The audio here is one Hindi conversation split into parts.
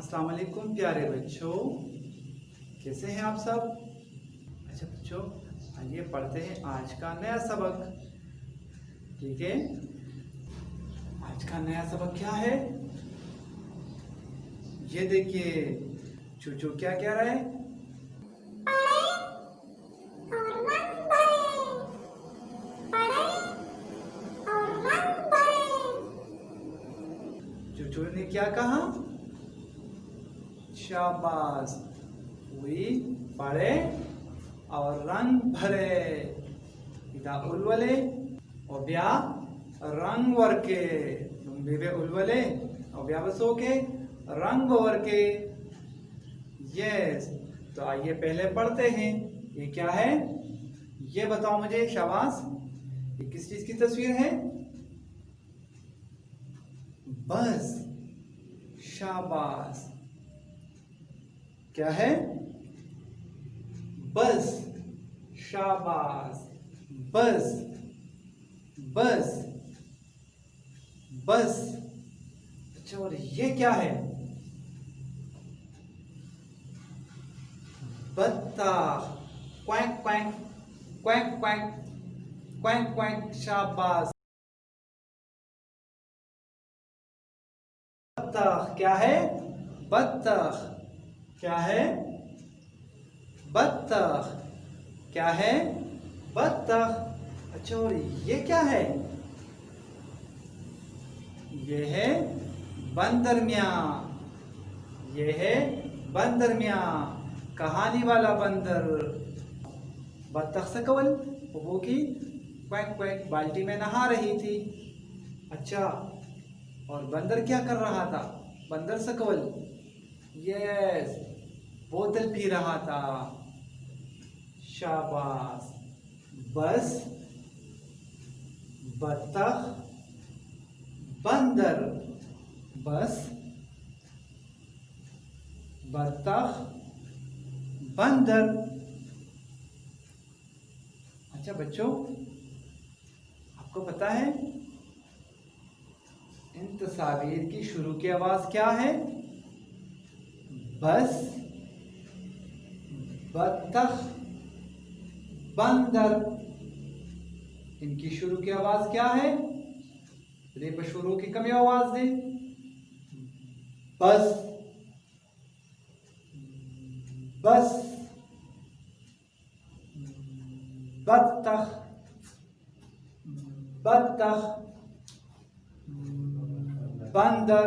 अस्सलाम वालेकुम प्यारे बच्चों, कैसे हैं आप सब। अच्छा बच्चों, आइए पढ़ते हैं आज का नया सबक। ठीक है, आज का नया सबक क्या है, ये देखिए। चूचू क्या कह रहा है, चूचू ने क्या कहा, शाबाश, हुई पढ़े और रंग भरे। इदा उलवले ओब्या रंग वर्के, बेबे उलवले ओब्या बसोके रंग वर्के। यस, तो आइए पहले पढ़ते हैं। ये क्या है, ये बताओ मुझे। शाबाश, ये किस चीज की तस्वीर है, बस। शाबाश, क्या है, बस। शाबाश, बस बस बस। अच्छा, और ये क्या है, बत्तख। क्वैंक क्वैंक क्वैंक क्वैंक क्वैंक क्वैंक। शाबाश, बत्तख। क्या है, बत्तख। क्या है, बत्तख। क्या है, बत्तख। अच्छा, और ये क्या है, ये है बंदर मियाँ। ये है बंदर मियाँ, कहानी वाला बंदर। बत्तख सकवल वो की क्वैक क्वैक बाल्टी में नहा रही थी। अच्छा, और बंदर क्या कर रहा था, बंदर सकवल यस बोतल पी रहा था। शाबाश, बस, बत्तख, बंदर। बस, बत्तख, बंदर। अच्छा बच्चों, आपको पता है इन तस्वीर की शुरू की आवाज क्या है, बस, बत्तख, बंदर। इनकी शुरू की आवाज क्या है, रे पर शुरू की कमी आवाज दे, बस, बस, बत्तख, बत्तख, बंदर,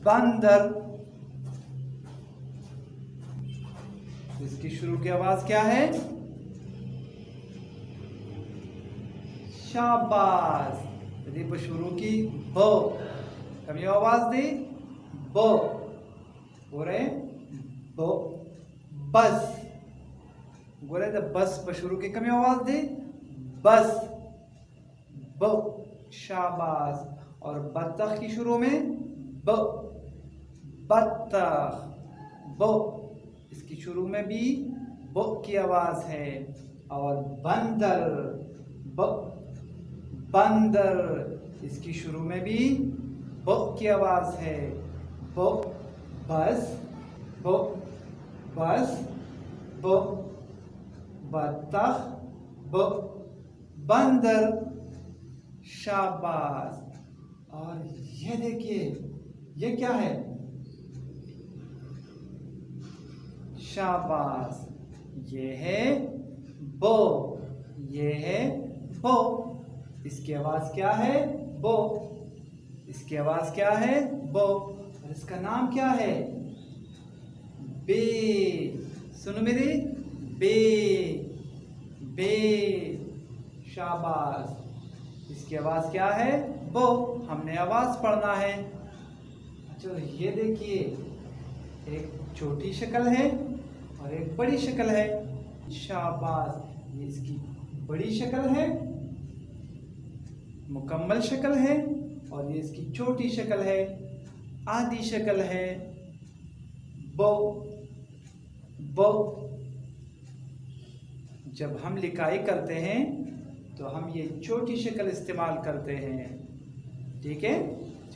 बंदर। इसकी शुरू की आवाज क्या है, शाबाश। यदि पर शुरू की बो, कभी आवाज दी बो, बोले बो, बस। बोले तो बस पर शुरू की कमी आवाज दी बस, बो। शाबाश, और बत्तख की शुरू में बो, बत्तख, बो। इसकी शुरू में भी बो की आवाज है। और बंदर, बो, बंदर। इसकी शुरू में भी बो की आवाज है, बो, बस, बो, बस, बो, बत्तख, बो, बंदर। शाबाश, और ये देखिए, ये क्या है, शाबाश, ये है बो, ये है बो। इसकी आवाज क्या है, बो। इसकी आवाज क्या है, बो। और इसका नाम क्या है, बे। सुनो मेरी, बे, बे। शाबाश, इसकी आवाज क्या है, बो। हमने आवाज पढ़ना है। अच्छा, ये देखिए, एक छोटी शक्ल है और एक बड़ी शक्ल है। शाबाश, ये इसकी बड़ी शक्ल है, मुकम्मल शक्ल है, और ये इसकी छोटी शक्ल है, आधी शक्ल है, बो, बो। जब हम लिखाई करते हैं तो हम ये छोटी शक्ल इस्तेमाल करते हैं। ठीक है,